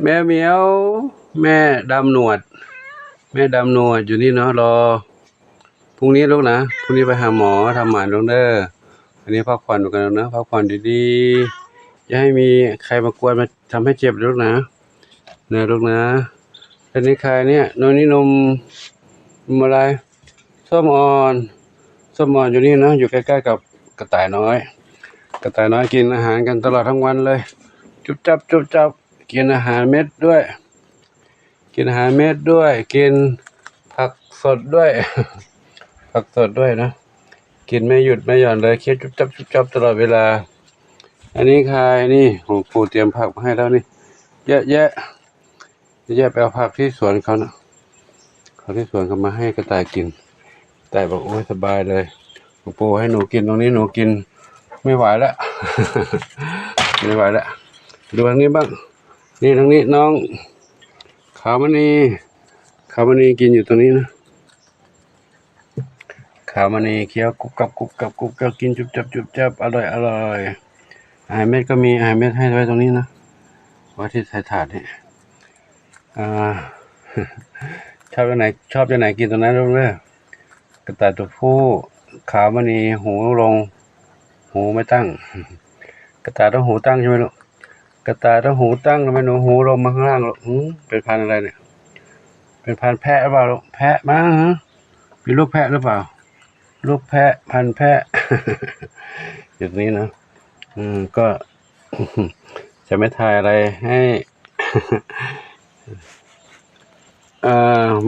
แม่เหมียวแม่ดำหนวดแม่ดำหนวดอยู่นี่เนาะรอพรุ่งนี้ลูกนะพรุ่งนี้ไปหาหมอทำหมันลงเด้ออันนี้พักผ่อนกันนะพักผ่อนดีๆอย่าให้มีใครมากวนมาทำให้เจ็บลูกนะลูกนะอันนี้ใครเนี่ยนมนี่นมอะไรส้มอ่อนอยู่นี่นะอยู่ใกล้ๆกับกระต่ายน้อยกินอาหารกันตลอดทั้งวันเลยจุบจับกินอาหารเม็ดด้วยกินผักสดด้วยนะกินไม่หยุดไม่หย่อนเลยเคี้ยวจุบจับตลอดเวลาอันนี้ใครนี่ของปู่เตรียมผักมาให้แล้วนี่เยอะแยะไปเอาผักที่สวนเขานะเขาที่สวนเขามาให้กระต่ายกินแต่บอกโอ้ยสบายเลยของปู่ให้หนูกินตรงนี้หนูกินไม่ไหวแล้ว ดูทางนี้บ้างนี่ทางนี้น้องขาวมณีกินอยู่ตรงนี้นะขาวมณีเคี้ยวกุบกับกินจุบจับอร่อยอาหารเม็ดก็มีอาหารเม็ดให้ไว้ตรงนี้นะไว้ที่ใส่ถาดนี่ชอบตัวไหนกินตรงนั้นเรื่อยๆกระต่ายตัวผู้ขาวมณีหูไม่ตั้งกระต่ายต้องหูตั้งใช่ไหมลูกกระต่ายต้องหูตั้งทำไมหนูหูลงมาข้างล่างลูกเป็นพันธุ์อะไรเนี่ยเป็นพันธุ์แพะหรือเปล่าลูกแพะมั้งฮะมีลูกแพะหรือเปล่าลูกแพะพันธุ์แพะ อย่างนี้นะก็ จะไม่ถ่ายอะไรให้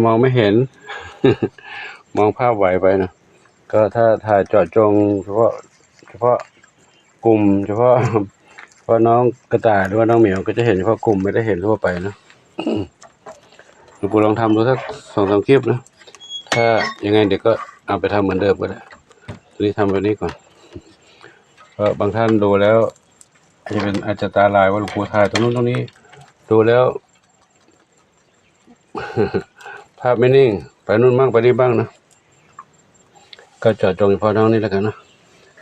มองไม่เห็น มองภาพไหวไปนะก็ถ้าถ่ายเจาะจงเฉพาะกลุ่มเฉพาะน้องกระต่ายหรือว่าน้องเหมียวก็จะเห็นเฉพาะกลุ่มไม่ได้เห็นทั่วไปนะ หลวงปู่ลองทำดูสัก2-3 คลิปนะถ้ายังไงเดี๋ยวก็เอาไปทำเหมือนเดิมก็ได้ตอนนี้ทำแบบนี้ก่อนเพราะบางท่านดูแล้วอาจจะตาลายว่าหลวงปู่ถ่ายตรงนู้นตรงนี้ดูแล้ว ภาพไม่นิ่งไปนู่นบ้างไปนี่บ้างนะก็เจาะจงเฉพาะน้องนี่แล้วกันนะ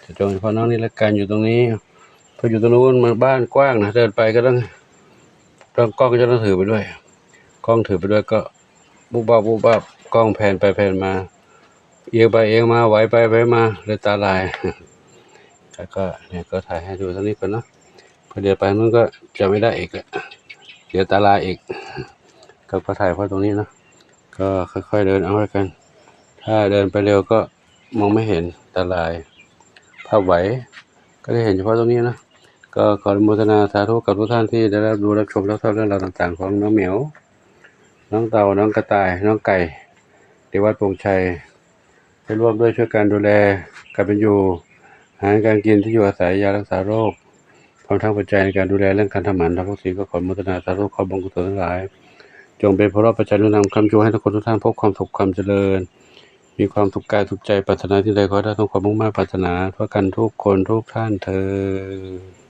เจาะจงเฉพาะน้องนี่แล้วกันอยู่ตรงนี้พออยู่ตรงนู้นมันบ้านกว้างนะเดินไปก็ต้องกล้องก็จะต้องถือไปด้วยก็บุบบับกล้องแผ่นไปแผ่นมาเอียงไปเอียงมาไหวไปไหวมาเลยตาลาย แล้วก็เนี่ยก็ถ่ายให้ดูตรงนี้ก่อนเนาะพอเดี๋ยวไปนู้นก็จะไม่ได้อีกแหละเดี๋ยวตาลายอีกก็ถ่ายเพราะตรงนี้นะก็ค่อยๆเดินเอาแล้วกันถ้าเดินไปเร็วก็มองไม่เห็นตาลายภาพไหวก็ได้เห็นเฉพาะตรงนี้นะก็ขออนุโมทนาสาธุกับทุกท่านที่ได้รับดูรับชมรับทราบเรื่องราวต่างๆของน้องเหมียวน้องเต่าน้องกระต่ายน้องไก่ที่วัดโป่งชัยให้ร่วมด้วยช่วยกันดูแลการเป็นอยู่อาหารการกินที่อยู่อาศัยยารักษาโรคพร้อมทั้งปัจจัยในการดูแลเรื่องการทำหมันทำวัคซีนก็ขออนุโมทนาสาธุขอบุญกุศลทั้งหลายจงเป็นพระรอดปัจจัยนำคำชูให้ทุกคนทุกท่านพบความสุขความเจริญมีความสุขกายสุขใจปรารถนาที่ใดขอได้ทั้งความมุ่งมั่นปรารถนาเพื่อกันทุกคนทุกท่านเทอญ